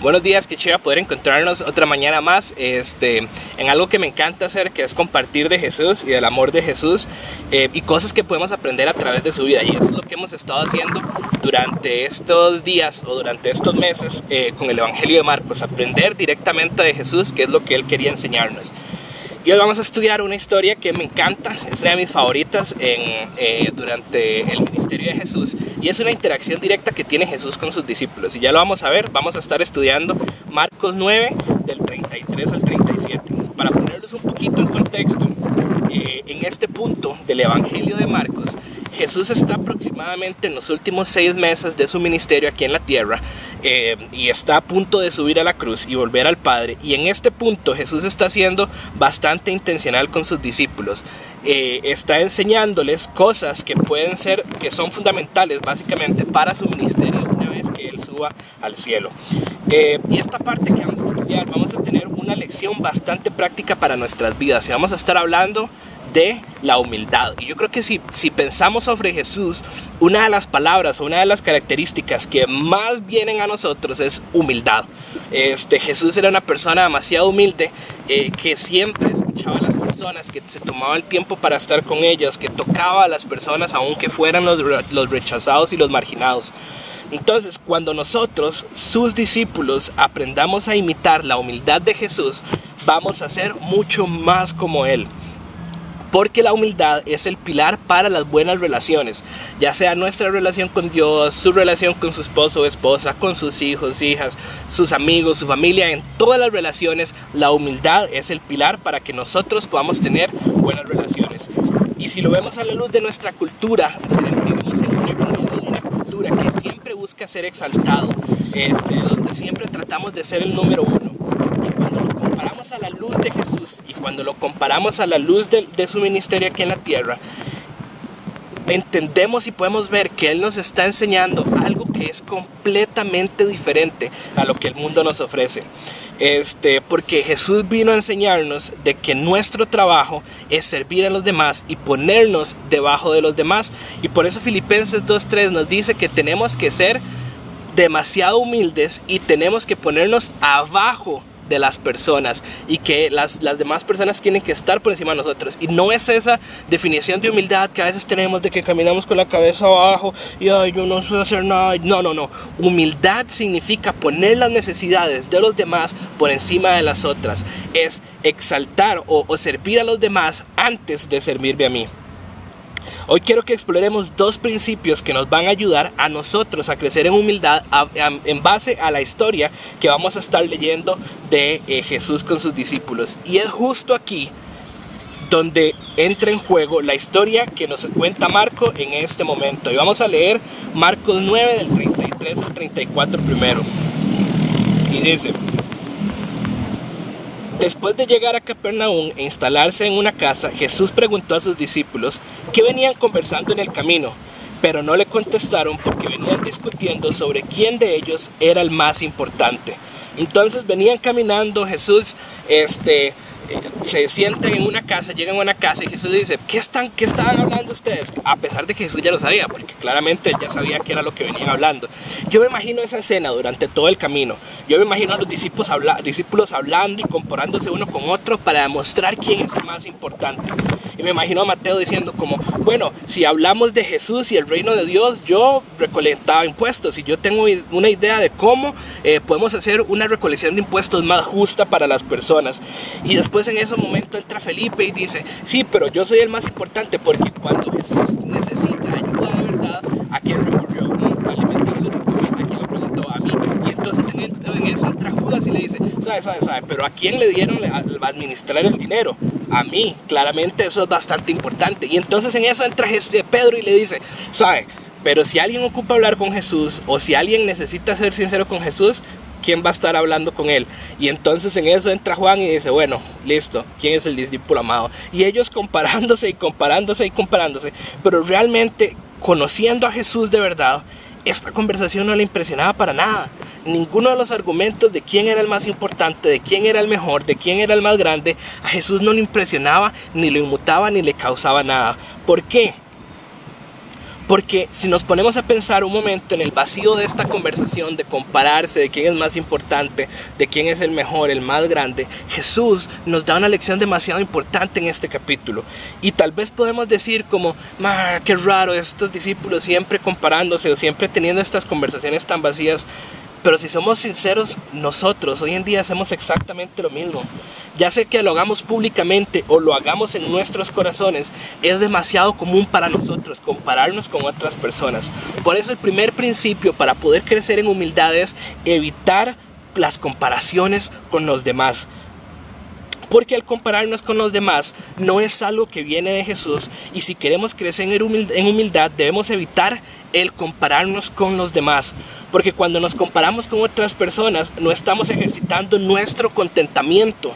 Buenos días, qué chido poder encontrarnos otra mañana más en algo que me encanta hacer, que es compartir de Jesús y del amor de Jesús y cosas que podemos aprender a través de su vida. Y eso es lo que hemos estado haciendo durante estos días o durante estos meses con el Evangelio de Marcos, aprender directamente de Jesús, que es lo que Él quería enseñarnos. Y hoy vamos a estudiar una historia que me encanta, es una de mis favoritas durante el ministerio de Jesús. Y es una interacción directa que tiene Jesús con sus discípulos. Y ya lo vamos a ver, vamos a estar estudiando Marcos 9, del 33 al 37. Para ponerlos un poquito en contexto, en este punto del Evangelio de Marcos, Jesús está aproximadamente en los últimos 6 meses de su ministerio aquí en la tierra y está a punto de subir a la cruz y volver al Padre. Y en este punto Jesús está siendo bastante intencional con sus discípulos. Está enseñándoles cosas que son fundamentales básicamente para su ministerio una vez que Él suba al cielo. Y esta parte que vamos a estudiar, vamos a tener una lección bastante práctica para nuestras vidas y vamos a estar hablando de la humildad. Y yo creo que si pensamos sobre Jesús, una de las palabras o una de las características que más vienen a nosotros es humildad. Jesús era una persona demasiado humilde que siempre escuchaba a las personas, que se tomaba el tiempo para estar con ellas, que tocaba a las personas aunque fueran los rechazados y los marginados. Entonces, cuando nosotros, sus discípulos, aprendamos a imitar la humildad de Jesús, vamos a ser mucho más como Él. Porque la humildad es el pilar para las buenas relaciones, ya sea nuestra relación con Dios, su relación con su esposo o esposa, con sus hijos, hijas, sus amigos, su familia. En todas las relaciones, la humildad es el pilar para que nosotros podamos tener buenas relaciones. Y si lo vemos a la luz de nuestra cultura, vivimos en una cultura que siempre busca ser exaltado, donde siempre tratamos de ser el número uno. Y cuando lo comparamos a la luz de Jesús y cuando lo comparamos a la luz de su ministerio aquí en la tierra, entendemos y podemos ver que Él nos está enseñando algo que es completamente diferente a lo que el mundo nos ofrece. Porque Jesús vino a enseñarnos de que nuestro trabajo es servir a los demás y ponernos debajo de los demás. Y por eso Filipenses 2:3 nos dice que tenemos que ser demasiado humildes y tenemos que ponernos abajo de las personas y que las demás personas tienen que estar por encima de nosotros. Y no es esa definición de humildad que a veces tenemos de que caminamos con la cabeza abajo y ay, yo no sé hacer nada. No. Humildad significa poner las necesidades de los demás por encima de las otras. Es exaltar o servir a los demás antes de servirme a mí. Hoy quiero que exploremos 2 principios que nos van a ayudar a nosotros a crecer en humildad en base a la historia que vamos a estar leyendo de Jesús con sus discípulos. Y es justo aquí donde entra en juego la historia que nos cuenta Marco en este momento. Y vamos a leer Marcos 9 del 33 al 34 primero. Y dice: Después de llegar a Capernaum e instalarse en una casa, Jesús preguntó a sus discípulos qué venían conversando en el camino, pero no le contestaron porque venían discutiendo sobre quién de ellos era el más importante. Entonces venían caminando, Jesús se sienten en una casa, llegan a una casa y Jesús dice: ¿Qué estaban hablando ustedes? A pesar de que Jesús ya lo sabía, porque claramente él ya sabía qué era lo que venían hablando. Yo me imagino esa escena durante todo el camino. Yo me imagino a los discípulos hablando y comparándose uno con otro para demostrar quién es el más importante. Y me imagino a Mateo diciendo como: bueno, si hablamos de Jesús y el reino de Dios, yo recolectaba impuestos y yo tengo una idea de cómo podemos hacer una recolección de impuestos más justa para las personas. Y después en ese momento entra Felipe y dice: sí, pero yo soy el más importante, porque cuando Jesús necesita ayuda de verdad, ¿a quién recurrió? A alimentar a los 5,000, ¿a quién le preguntó? A mí. Y entonces en eso entra Judas y le dice: ¿sabe? Pero ¿a quién le dieron a administrar el dinero? A mí. Claramente eso es bastante importante. Y entonces en eso entra Pedro y le dice: ¿sabe? Pero si alguien ocupa hablar con Jesús, o si alguien necesita ser sincero con Jesús, ¿quién va a estar hablando con él? Y entonces en eso entra Juan y dice: bueno, listo, ¿quién es el discípulo amado? Y ellos comparándose, pero realmente conociendo a Jesús de verdad, esta conversación no le impresionaba para nada. Ninguno de los argumentos de quién era el más importante, de quién era el mejor, de quién era el más grande, a Jesús no le impresionaba, ni lo inmutaba, ni le causaba nada. ¿Por qué? Porque si nos ponemos a pensar un momento en el vacío de esta conversación, de compararse, de quién es más importante, de quién es el mejor, el más grande, Jesús nos da una lección demasiado importante en este capítulo. Y tal vez podemos decir como, qué raro, estos discípulos siempre comparándose o siempre teniendo estas conversaciones tan vacías. Pero si somos sinceros, nosotros hoy en día hacemos exactamente lo mismo. Ya sea que lo hagamos públicamente o lo hagamos en nuestros corazones, es demasiado común para nosotros compararnos con otras personas. Por eso el primer principio para poder crecer en humildad es evitar las comparaciones con los demás. Porque al compararnos con los demás no es algo que viene de Jesús, y si queremos crecer en humildad debemos evitar el compararnos con los demás, porque cuando nos comparamos con otras personas no estamos ejercitando nuestro contentamiento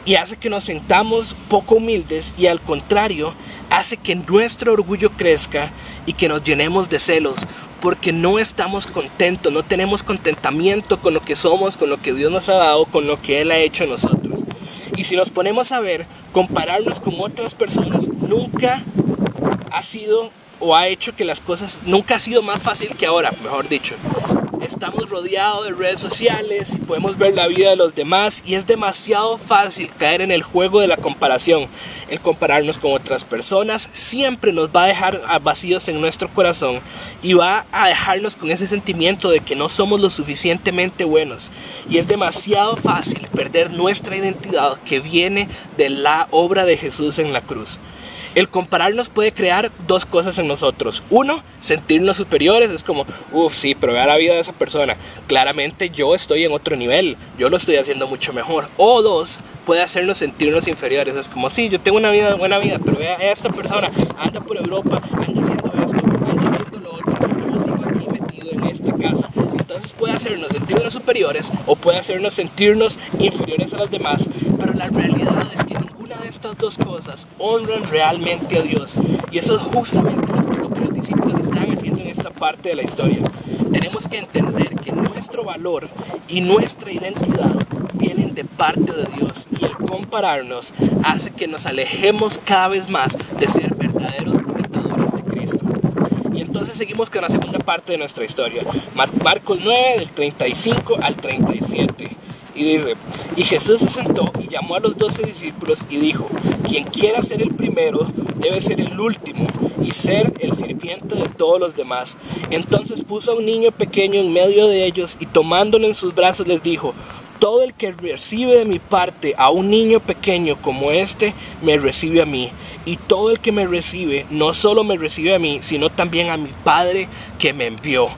y hace que nos sintamos poco humildes, y al contrario hace que nuestro orgullo crezca y que nos llenemos de celos, porque no estamos contentos, no tenemos contentamiento con lo que somos, con lo que Dios nos ha dado, con lo que Él ha hecho en nosotros. Y si nos ponemos a ver, compararnos con otras personas nunca ha sido o ha hecho que las cosas, nunca ha sido más fácil que ahora, mejor dicho. Estamos rodeados de redes sociales y podemos ver la vida de los demás, y es demasiado fácil caer en el juego de la comparación. El compararnos con otras personas siempre nos va a dejar vacíos en nuestro corazón y va a dejarnos con ese sentimiento de que no somos lo suficientemente buenos, y es demasiado fácil perder nuestra identidad que viene de la obra de Jesús en la cruz. El compararnos puede crear dos cosas en nosotros. Uno, sentirnos superiores. Es como, sí, pero vea la vida de esa persona. Claramente yo estoy en otro nivel. Yo lo estoy haciendo mucho mejor. O dos, puede hacernos sentirnos inferiores. Es como, sí, yo tengo una buena vida, pero vea, esta persona anda por Europa, anda haciendo esto, anda haciendo lo otro, y yo sigo aquí metido en esta casa. Entonces puede hacernos sentirnos superiores o puede hacernos sentirnos inferiores a los demás. Pero la realidad es que ninguna de estas dos cosas honran realmente a Dios, y eso es justamente lo que los discípulos están haciendo en esta parte de la historia. Tenemos que entender que nuestro valor y nuestra identidad vienen de parte de Dios, y el compararnos hace que nos alejemos cada vez más de ser verdaderos imitadores de Cristo. Y entonces seguimos con la segunda parte de nuestra historia, Marcos 9 del 35 al 37. Y dice, y Jesús se sentó y llamó a los 12 discípulos y dijo, quien quiera ser el primero debe ser el último y ser el sirviente de todos los demás. Entonces puso a un niño pequeño en medio de ellos y tomándolo en sus brazos les dijo, todo el que recibe de mi parte a un niño pequeño como este, me recibe a mí. Y todo el que me recibe, no solo me recibe a mí, sino también a mi Padre que me envió.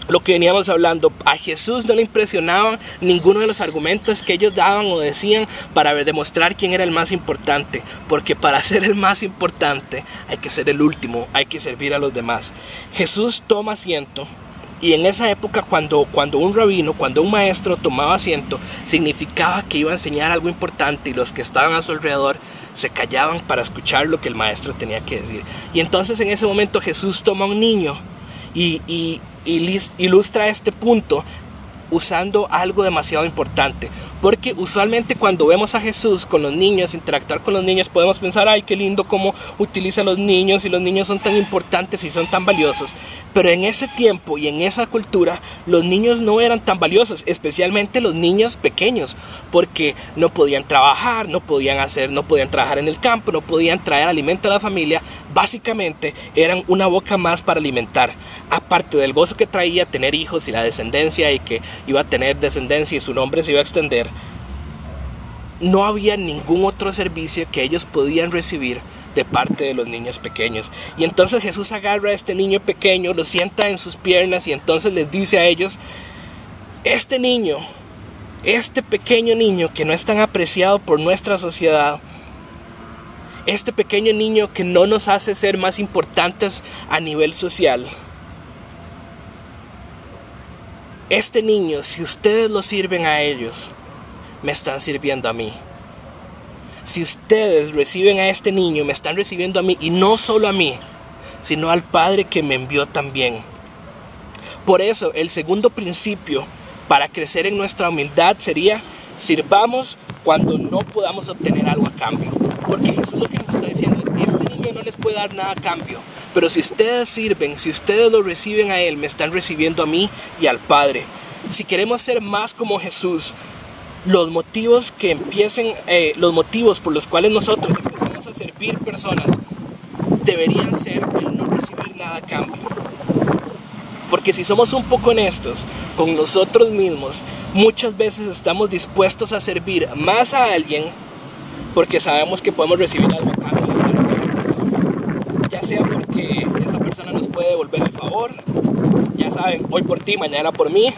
Lo que veníamos hablando, a Jesús no le impresionaban ninguno de los argumentos que ellos daban o decían para demostrar quién era el más importante, porque para ser el más importante hay que ser el último, hay que servir a los demás. Jesús toma asiento, y en esa época cuando un rabino, cuando un maestro tomaba asiento, significaba que iba a enseñar algo importante, y los que estaban a su alrededor se callaban para escuchar lo que el maestro tenía que decir. Y entonces en ese momento Jesús toma a un niño y ilustra este punto usando algo demasiado importante, porque usualmente cuando vemos a Jesús con los niños, interactuar con los niños, podemos pensar, ay, qué lindo cómo utiliza a los niños, y los niños son tan importantes y son tan valiosos. Pero en ese tiempo y en esa cultura, los niños no eran tan valiosos, especialmente los niños pequeños, porque no podían trabajar, no podían trabajar en el campo, no podían traer alimento a la familia. Básicamente eran una boca más para alimentar. Aparte del gozo que traía tener hijos y la descendencia, y que iba a tener descendencia y su nombre se iba a extender, no había ningún otro servicio que ellos podían recibir de parte de los niños pequeños. Y entonces Jesús agarra a este niño pequeño, lo sienta en sus piernas, y entonces les dice a ellos, este niño, este pequeño niño que no es tan apreciado por nuestra sociedad, este pequeño niño que no nos hace ser más importantes a nivel social, este niño, si ustedes lo sirven a ellos, me están sirviendo a mí. Si ustedes reciben a este niño, me están recibiendo a mí, y no solo a mí, sino al Padre que me envió también. Por eso, el segundo principio para crecer en nuestra humildad sería, sirvamos cuando no podamos obtener algo a cambio. Porque Jesús lo que nos está diciendo es, este niño no les puede dar nada a cambio. Pero si ustedes sirven, si ustedes lo reciben a Él, me están recibiendo a mí y al Padre. Si queremos ser más como Jesús, los motivos por los cuales nosotros empezamos a servir personas deberían ser el no recibir nada a cambio. Porque si somos un poco honestos con nosotros mismos, muchas veces estamos dispuestos a servir más a alguien porque sabemos que podemos recibir algo a cambio de esa persona. Ya sea porque esa persona nos puede devolver el favor, ya saben, hoy por ti, mañana por mí,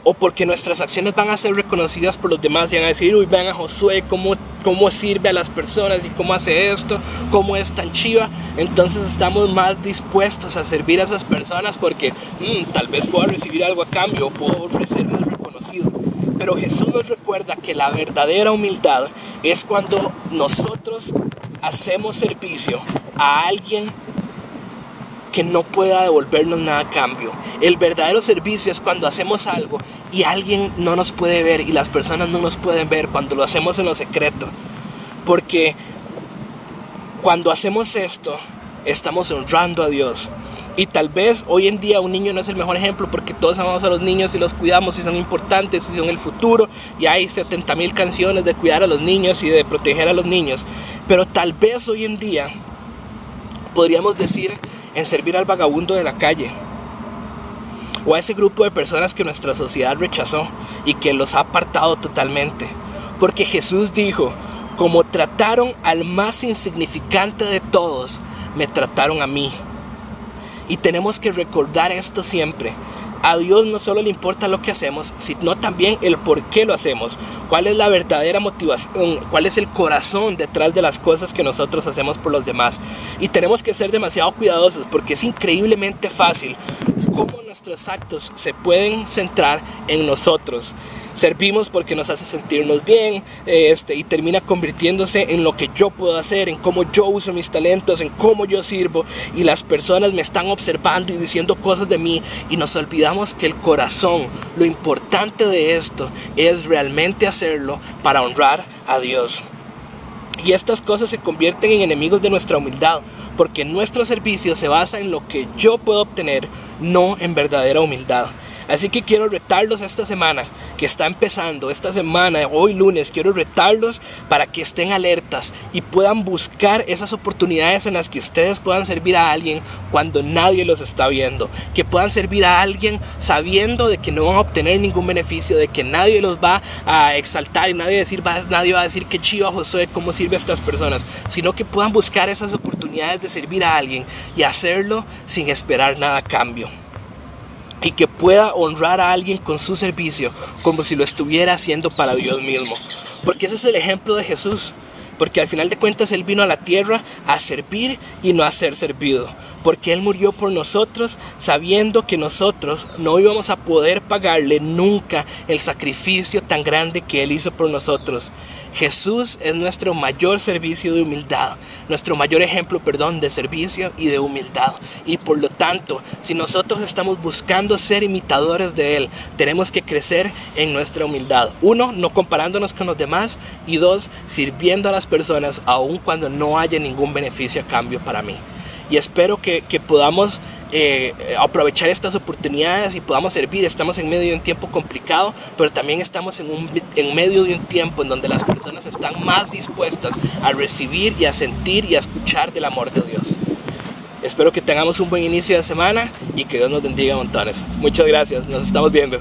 o porque nuestras acciones van a ser reconocidas por los demás y van a decir, uy, vean a Josué cómo sirve a las personas y cómo hace esto, cómo es tan chiva. Entonces estamos más dispuestos a servir a esas personas porque tal vez pueda recibir algo a cambio o puedo ser más reconocido. Pero Jesús nos recuerda que la verdadera humildad es cuando nosotros hacemos servicio a alguien que no pueda devolvernos nada a cambio. El verdadero servicio es cuando hacemos algo y alguien no nos puede ver y las personas no nos pueden ver, cuando lo hacemos en lo secreto. Porque cuando hacemos esto, estamos honrando a Dios. Y tal vez hoy en día un niño no es el mejor ejemplo porque todos amamos a los niños y los cuidamos y son importantes y son el futuro. Y hay 70,000 canciones de cuidar a los niños y de proteger a los niños. Pero tal vez hoy en día podríamos decir en servir al vagabundo de la calle, o a ese grupo de personas que nuestra sociedad rechazó y que los ha apartado totalmente. Porque Jesús dijo, como trataron al más insignificante de todos, me trataron a mí. Y tenemos que recordar esto siempre. A Dios no solo le importa lo que hacemos, sino también el por qué lo hacemos. Cuál es la verdadera motivación, cuál es el corazón detrás de las cosas que nosotros hacemos por los demás. Y tenemos que ser demasiado cuidadosos porque es increíblemente fácil cómo nuestros actos se pueden centrar en nosotros. Servimos porque nos hace sentirnos bien y termina convirtiéndose en lo que yo puedo hacer, en cómo yo uso mis talentos, en cómo yo sirvo, y las personas me están observando y diciendo cosas de mí y nos olvidamos que el corazón, lo importante de esto es realmente hacerlo para honrar a Dios. Y estas cosas se convierten en enemigos de nuestra humildad, porque nuestro servicio se basa en lo que yo puedo obtener, no en verdadera humildad. Así que quiero retarlos esta semana que está empezando, esta semana, hoy lunes, quiero retarlos para que estén alertas y puedan buscar esas oportunidades en las que ustedes puedan servir a alguien cuando nadie los está viendo. Que puedan servir a alguien sabiendo de que no van a obtener ningún beneficio, de que nadie los va a exaltar y nadie va a decir que chiva Josué, cómo sirve a estas personas, sino que puedan buscar esas oportunidades de servir a alguien y hacerlo sin esperar nada a cambio. Y que pueda honrar a alguien con su servicio como si lo estuviera haciendo para Dios mismo. Porque ese es el ejemplo de Jesús. Porque al final de cuentas Él vino a la tierra a servir y no a ser servido. Porque Él murió por nosotros sabiendo que nosotros no íbamos a poder pagarle nunca el sacrificio tan grande que Él hizo por nosotros. Jesús es nuestro mayor servicio de humildad, nuestro mayor ejemplo, de servicio y de humildad. Y por lo tanto, si nosotros estamos buscando ser imitadores de Él, tenemos que crecer en nuestra humildad. 1, no comparándonos con los demás, y 2, sirviendo a las personas aun cuando no haya ningún beneficio a cambio para mí. Y espero que podamos aprovechar estas oportunidades y podamos servir. Estamos en medio de un tiempo complicado, pero también estamos en medio de un tiempo en donde las personas están más dispuestas a recibir y a sentir y a escuchar del amor de Dios. Espero que tengamos un buen inicio de semana y que Dios nos bendiga montones. Muchas gracias, nos estamos viendo.